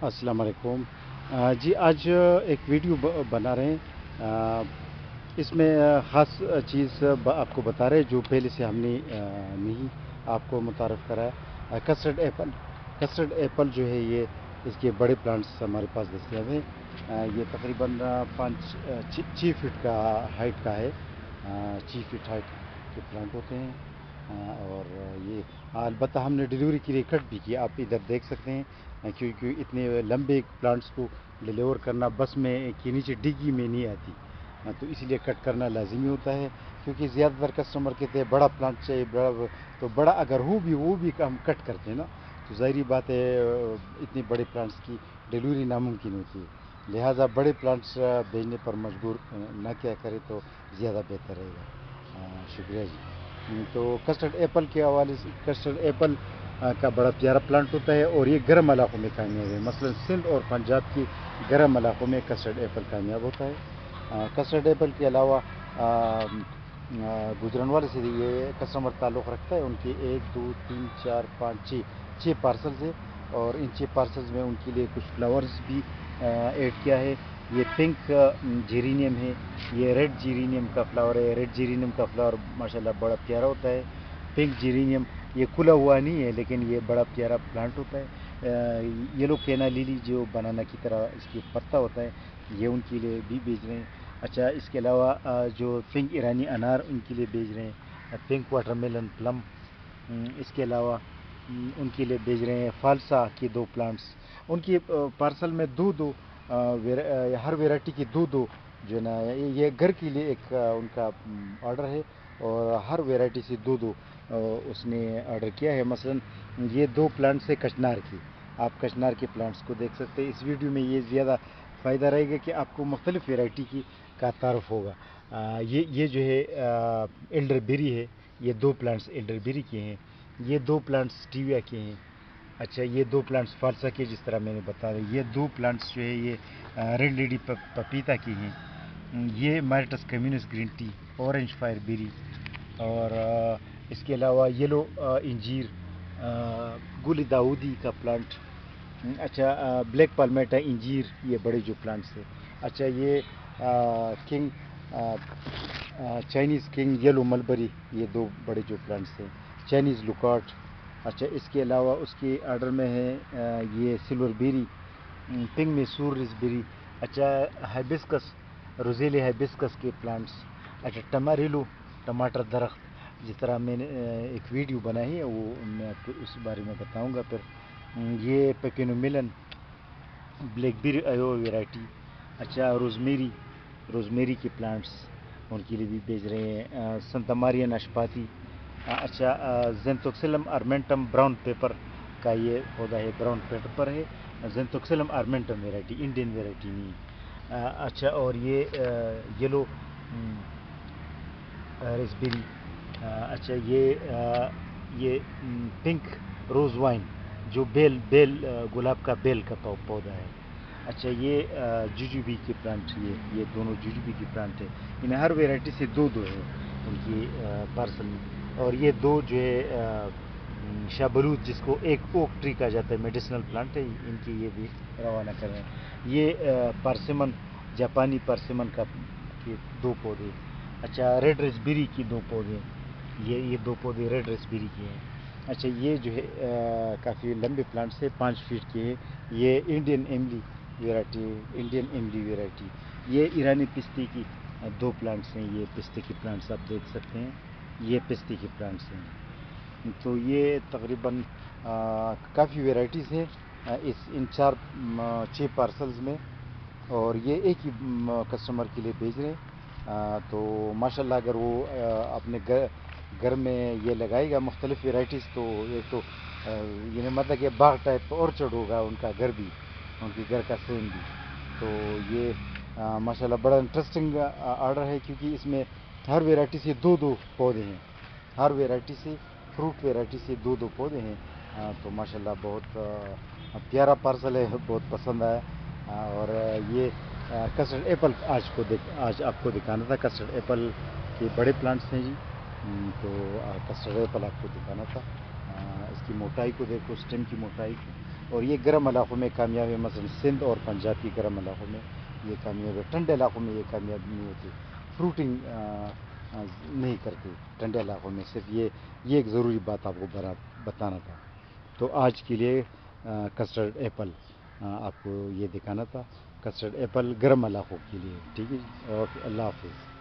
अस्सलाम वालेकुम। जी आज एक वीडियो बना रहे हैं। इसमें ख़ास चीज़ आपको बता रहे हैं जो पहले से हमने नहीं आपको मुतारफ़ कराया। कस्टर्ड एप्पल जो है ये इसके बड़े प्लांट्स हमारे पास दस्तयाब हैं। ये तकरीबन 6 फीट का हाइट का है। 6 फीट हाइट के प्लांट होते हैं। और ये अलबत्ता हमने डिलीवरी के लिए कट भी किया, आप इधर देख सकते हैं। क्योंकि इतने लंबे प्लांट्स को डिलीवर करना बस में के नीचे डिग्गी में नहीं आती। तो इसलिए कट करना लाजमी होता है, क्योंकि ज़्यादातर कस्टमर कहते हैं बड़ा प्लांट चाहिए, बड़ा। तो बड़ा अगर हो भी वो भी हम कट करते हैं ना, तो ज़ाहिरी बात है इतने बड़े प्लांट्स की डिलीवरी नामुमकिन होती है। लिहाजा बड़े प्लांट्स भेजने पर मजबूर ना क्या करें तो ज़्यादा बेहतर रहेगा। शुक्रिया जी। तो कस्टर्ड एप्पल के हवाले से, कस्टर्ड एप्पल का बड़ा प्यारा प्लांट होता है और ये गर्म इलाकों में कामयाब है। मसलन सिंध और पंजाब की गर्म इलाकों में कस्टर्ड एप्पल कामयाब होता है। कस्टर्ड एप्पल के अलावा गुजरनवाले से ये कस्टमर ताल्लुक़ रखता है। उनके 1 2 3 4 5 6 पार्सल्स है, और इन 6 पार्सल्स में उनके लिए कुछ फ्लावर्स भी ऐड किया है। ये पिंक जेरेनियम है, ये रेड जेरेनियम का फ्लावर है। रेड जेरेनियम का फ्लावर माशाल्लाह बड़ा प्यारा होता है। पिंक जेरेनियम ये खुला हुआ नहीं है, लेकिन ये बड़ा प्यारा प्लांट होता है। येलो केना लिली जो बनाना की तरह इसकी पत्ता होता है, ये उनके लिए भी भेज रहे हैं। अच्छा, इसके अलावा जो पिंक ईरानी अनार उनके लिए भेज रहे हैं। पिंक वाटरमेलन प्लम, इसके अलावा उनके लिए भेज रहे हैं। फालसा की 2 प्लांट्स उनकी पार्सल में दो हर वेराइटी की दो जो है ना, ये घर के लिए एक उनका ऑर्डर है, और हर वेराइटी से दो उसने ऑर्डर किया है। मसलन ये 2 प्लांट्स है कचनार की, आप कचनार के प्लांट्स को देख सकते हैं। इस वीडियो में ये ज़्यादा फ़ायदा रहेगा कि आपको मुख्तलिफ़ वेराइटी की का तारुफ होगा। ये जो है एल्डरबेरी है। ये 2 प्लांट्स एल्डरबेरी के हैं। ये 2 प्लांट्स स्टीविया के हैं। अच्छा, ये 2 प्लांट्स फालसा के, जिस तरह मैंने बताया। ये 2 प्लांट्स जो है ये रेड लेडी पपीता की हैं। ये मारिटस कम्युनिस्ट green tea, orange fire berry, और इसके अलावा येलो इंजीर, गुल दाऊदी का प्लांट। अच्छा, ब्लैक पाल्मेटा इंजीर, ये बड़े जो प्लांट्स हैं। अच्छा, ये king Chinese king yellow mulberry, ये 2 बड़े जो प्लांट्स हैं। चाइनीज़ लुकाट। अच्छा, इसके अलावा उसके आर्डर में है ये सिल्वर बेरी, पिंक मैसूर रिसबेरी। अच्छा, हाइबिस्कस, रोज़ेले हाइबिस्कस के प्लांट्स। अच्छा, टमारिलो, टमाटर दरख्त, जिस तरह मैंने एक वीडियो बनाई है, वो मैं आपको उस बारे में बताऊंगा फिर। ये पेपिनो ब्लैकबेरी आयो वैरायटी। अच्छा, रोज़मेरी के प्लांट्स उनके लिए भी भेज रहे हैं। संता मारिया नाशपाती। अच्छा, जेंथोक्सिलम आर्मेंटम ब्राउन पेपर का ये पौधा है, ब्राउन पेपर है। जेंथोक्सिलम आर्मेंटम वैरायटी, इंडियन वैरायटी नहीं। अच्छा, और ये येलो रेसबेरी। अच्छा, ये पिंक रोज़ वाइन, जो बेल बेल गुलाब का बेल का पौधा है। अच्छा, ये जुजुबी के प्लांट, ये दोनों जुजुबी के प्लांट है। इन्हें हर वैरायटी से दो है उनकी पार्सल में। और ये 2 जो है शाहबलूत, जिसको एक ओक ट्री कहा जाता है, मेडिसिनल प्लांट है, इनकी ये भी रवाना कर रहे हैं। ये पार्सिमन, जापानी पार्सिमन का के 2 पौधे। अच्छा, रेड रेसबेरी की 2 पौधे, ये 2 पौधे रेड रेसबेरी के हैं। अच्छा, ये जो है काफ़ी लंबे प्लांट्स है, 5 फीट के हैं। ये इंडियन इमली वैरायटी। ये ईरानी पिस्ते की 2 प्लांट्स हैं। ये पिस्ते के प्लांट्स आप देख सकते हैं, ये पिस्ते के प्लांट्स हैं। तो ये तकरीबन काफ़ी वैराइटीज़ हैं इस इन 6 पार्सल्स में, और ये एक ही कस्टमर के लिए भेज रहे हैं। तो माशाल्लाह अगर वो अपने घर में ये लगाएगा मुख्तलिफ़ वैराइटीज़, तो एक तो ये मतलब कि बाग टाइप ऑर्चर्ड होगा उनका घर भी, उनके घर का सेम भी। तो ये माशाल्लाह बड़ा इंटरेस्टिंग ऑर्डर है, क्योंकि इसमें हर वैरायटी से दो पौधे हैं। हर वैरायटी से, फ्रूट वैरायटी से दो पौधे हैं। तो माशाल्लाह बहुत प्यारा पार्सल है, बहुत पसंद आया। और ये कस्टर्ड एप्पल आज आपको दिखाना था। कस्टर्ड एप्पल के बड़े प्लांट्स हैं जी। तो कस्टर्ड एप्पल आपको दिखाना था। इसकी मोटाई को देखो, स्टेम की मोटाई को, اور یہ گرم علاقوں میں کامیاب ہے، مثلا سندھ اور پنجاب کی گرم علاقوں میں یہ کامیاب ہے، ٹھنڈے علاقوں میں یہ کامیاب نہیں ہوتی، فروٹنگ نہیں کرتی ٹھنڈے علاقوں میں، صرف یہ ایک ضروری بات آپ کو بتانا تھا۔ تو آج کے لیے کسٹرڈ ایپل آپ کو یہ دکھانا تھا، کسٹرڈ ایپل گرم علاقوں کے لیے، ٹھیک ہے جی، اوکے، اللہ حافظ۔